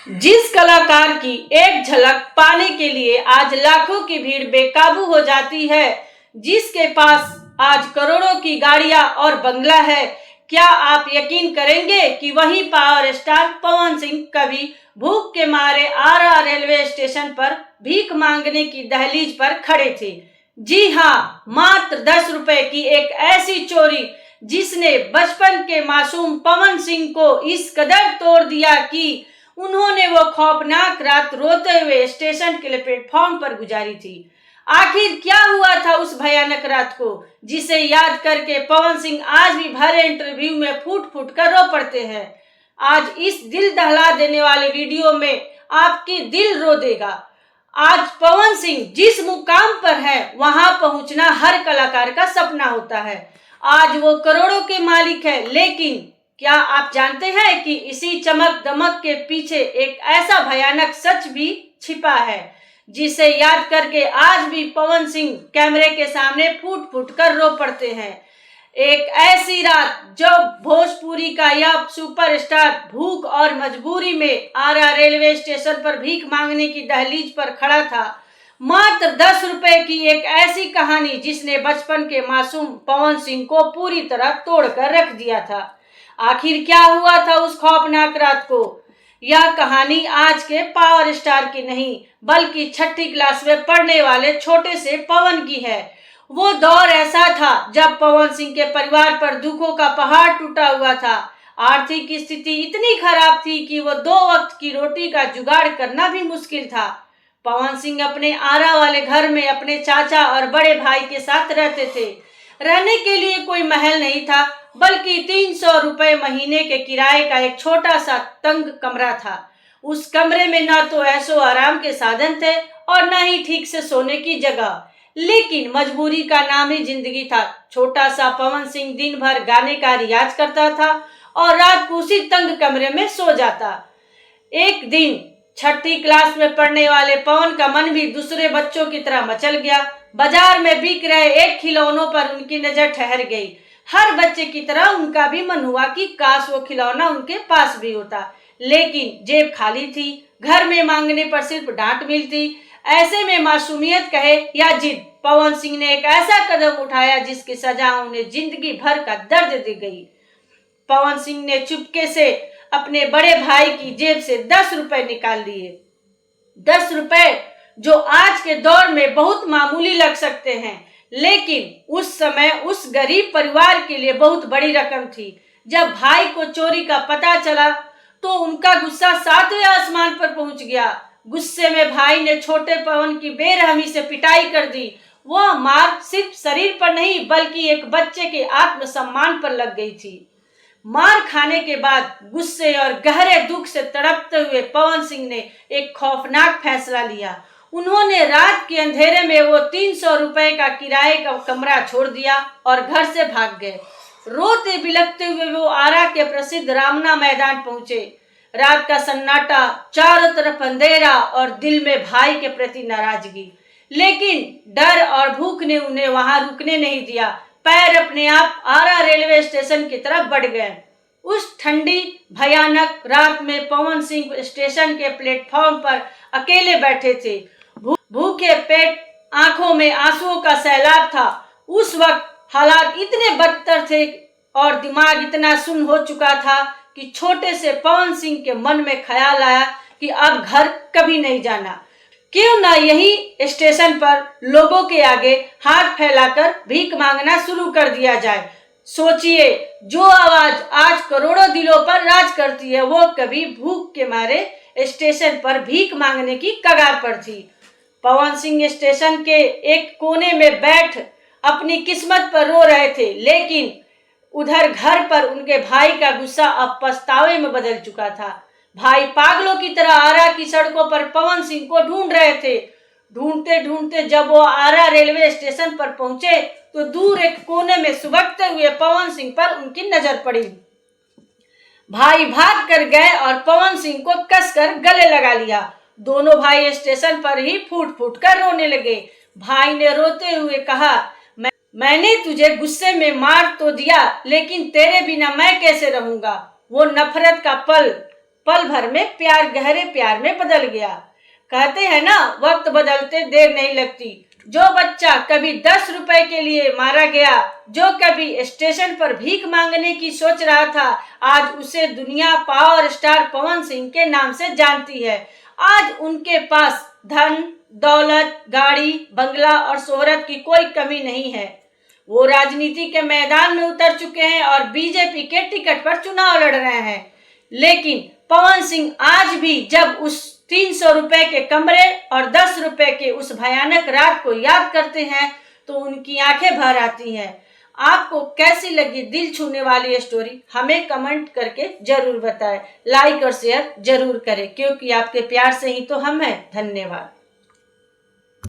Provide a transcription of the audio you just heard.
जिस कलाकार की एक झलक पाने के लिए आज लाखों की भीड़ बेकाबू हो जाती है, जिसके पास आज करोड़ों की गाड़ियां और बंगला है, क्या आप यकीन करेंगे कि वही पावर स्टार पवन सिंह कभी भूख के मारे आरा रेलवे स्टेशन पर भीख मांगने की दहलीज पर खड़े थे। जी हाँ, मात्र 10 रुपए की एक ऐसी चोरी जिसने बचपन के मासूम पवन सिंह को इस कदर तोड़ दिया कि उन्होंने वो खौफनाक रात रोते हुए स्टेशन के प्लेटफॉर्म पर गुजारी थी। आखिर क्या हुआ था उस भयानक रात को, जिसे याद करके पवन सिंह आज भी भरे इंटरव्यू में फूट फूट कर रो पड़ते हैं। आज इस दिल दहला देने वाले वीडियो में आपकी दिल रो देगा। आज पवन सिंह जिस मुकाम पर है, वहां पहुंचना हर कलाकार का सपना होता है। आज वो करोड़ों के मालिक है, लेकिन क्या आप जानते हैं कि इसी चमक दमक के पीछे एक ऐसा भयानक सच भी छिपा है, जिसे याद करके आज भी पवन सिंह कैमरे के सामने फूट फूट कर रो पड़ते हैं। एक ऐसी रात जब भोजपुरी का यह सुपरस्टार भूख और मजबूरी में आरा रेलवे स्टेशन पर भीख मांगने की दहलीज पर खड़ा था। मात्र 10 रुपए की एक ऐसी कहानी जिसने बचपन के मासूम पवन सिंह को पूरी तरह तोड़कर रख दिया था। आखिर क्या हुआ था उस खौफनाक रात को? यह कहानी आज के पावर स्टार की नहीं, बल्कि 6ठी क्लास में पढ़ने वाले छोटे से पवन की है। वो दौर ऐसा था जब पवन सिंह के परिवार पर दुखों का पहाड़ टूटा हुआ था। आर्थिक स्थिति इतनी खराब थी कि वो 2 वक्त की रोटी का जुगाड़ करना भी मुश्किल था। पवन सिंह अपने आरा वाले घर में अपने चाचा और बड़े भाई के साथ रहते थे। रहने के लिए कोई महल नहीं था, बल्कि 300 रुपए महीने के किराए का एक छोटा सा तंग कमरा था। उस कमरे में न तो ऐशो आराम के साधन थे और न ही ठीक से सोने की जगह, लेकिन मजबूरी का नाम ही जिंदगी था। छोटा सा पवन सिंह दिन भर गाने का रियाज करता था और रात को उसी तंग कमरे में सो जाता। एक दिन 6ठी क्लास में पढ़ने वाले पवन का मन भी दूसरे बच्चों की तरह मचल गया। बाजार में बिक रहे एक खिलौनों पर उनकी नजर ठहर गई। हर बच्चे की तरह उनका भी मन हुआ कि काश वो खिलौना उनके पास भी होता, लेकिन जेब खाली थी। घर में मांगने पर सिर्फ डांट मिलती। ऐसे में मासूमियत कहे या जिद, पवन सिंह ने एक ऐसा कदम उठाया जिसकी सजा उन्हें जिंदगी भर का दर्द दे गई। पवन सिंह ने चुपके से अपने बड़े भाई की जेब से 10 रुपए निकाल लिए। 10 रुपए जो आज के दौर में बहुत मामूली लग सकते हैं, लेकिन उस समय उस गरीब परिवार के लिए बहुत बड़ी रकम थी। जब भाई को चोरी का पता चला तो उनका गुस्सा 7वें आसमान पर पहुंच गया। गुस्से में भाई ने छोटे पवन की बेरहमी से पिटाई कर दी। वह मार सिर्फ शरीर पर नहीं, बल्कि एक बच्चे के आत्मसम्मान पर लग गई थी। मार खाने के बाद गुस्से और गहरे दुख से तड़पते हुए पवन सिंह ने एक खौफनाक फैसला लिया। उन्होंने रात के अंधेरे में वो 300 रुपए का किराए का कमरा छोड़ दिया और घर से भाग गए। रोते बिलखते हुए वो आरा के प्रसिद्ध रामना मैदान पहुंचे। रात का सन्नाटा, चारों तरफ अंधेरा और दिल में भाई के प्रति नाराजगी, लेकिन डर और भूख ने उन्हें वहां रुकने नहीं दिया। पैर अपने आप आरा रेलवे स्टेशन की तरफ बढ़ गए। उस ठंडी भयानक रात में पवन सिंह स्टेशन के प्लेटफॉर्म पर अकेले बैठे थे। भूखे पेट, आंखों में आंसुओं का सैलाब था। उस वक्त हालात इतने बदतर थे और दिमाग इतना सुन्न हो चुका था कि छोटे से पवन सिंह के मन में ख्याल आया कि अब घर कभी नहीं जाना। क्यों ना यही स्टेशन पर लोगों के आगे हाथ फैलाकर भीख मांगना शुरू कर दिया जाए। सोचिए, जो आवाज आज करोड़ों दिलों पर राज करती है, वो कभी भूख के मारे स्टेशन पर भीख मांगने की कगार पर थी। पवन सिंह स्टेशन के एक कोने में बैठ अपनी किस्मत पर रो रहे थे, लेकिन उधर घर पर उनके भाई का गुस्सा अब पछतावे में बदल चुका था। भाई पागलों की तरह आरा की सड़कों पर पवन सिंह को ढूंढ रहे थे। ढूंढते ढूंढते जब वो आरा रेलवे स्टेशन पर पहुंचे तो दूर एक कोने में सुबकते हुए पवन सिंह पर उनकी नजर पड़ी। भाई भाग कर गए और पवन सिंह को कसकर गले लगा लिया। दोनों भाई स्टेशन पर ही फूट फूट कर रोने लगे। भाई ने रोते हुए कहा, मैंने तुझे गुस्से में मार तो दिया, लेकिन तेरे बिना मैं कैसे रहूंगा। वो नफरत का पल पल भर में प्यार गहरे प्यार में बदल गया। कहते हैं ना, वक्त बदलते देर नहीं लगती। जो बच्चा कभी 10 रुपए के लिए मारा गया, जो कभी स्टेशन पर भीख मांगने की सोच रहा था, आज उसे दुनिया पावर स्टार पवन सिंह के नाम से जानती है। आज उनके पास धन, दौलत, गाड़ी, बंगला और शोहरत की कोई कमी नहीं है। वो राजनीति के मैदान में उतर चुके हैं और बीजेपी के टिकट पर चुनाव लड़ रहे हैं। लेकिन पवन सिंह आज भी जब उस 300 रुपए के कमरे और 10 रुपए के उस भयानक रात को याद करते हैं तो उनकी आंखें भर आती हैं। आपको कैसी लगी दिल छूने वाली स्टोरी, हमें कमेंट करके जरूर बताएं। लाइक और शेयर जरूर करें, क्योंकि आपके प्यार से ही तो हम हैं। धन्यवाद।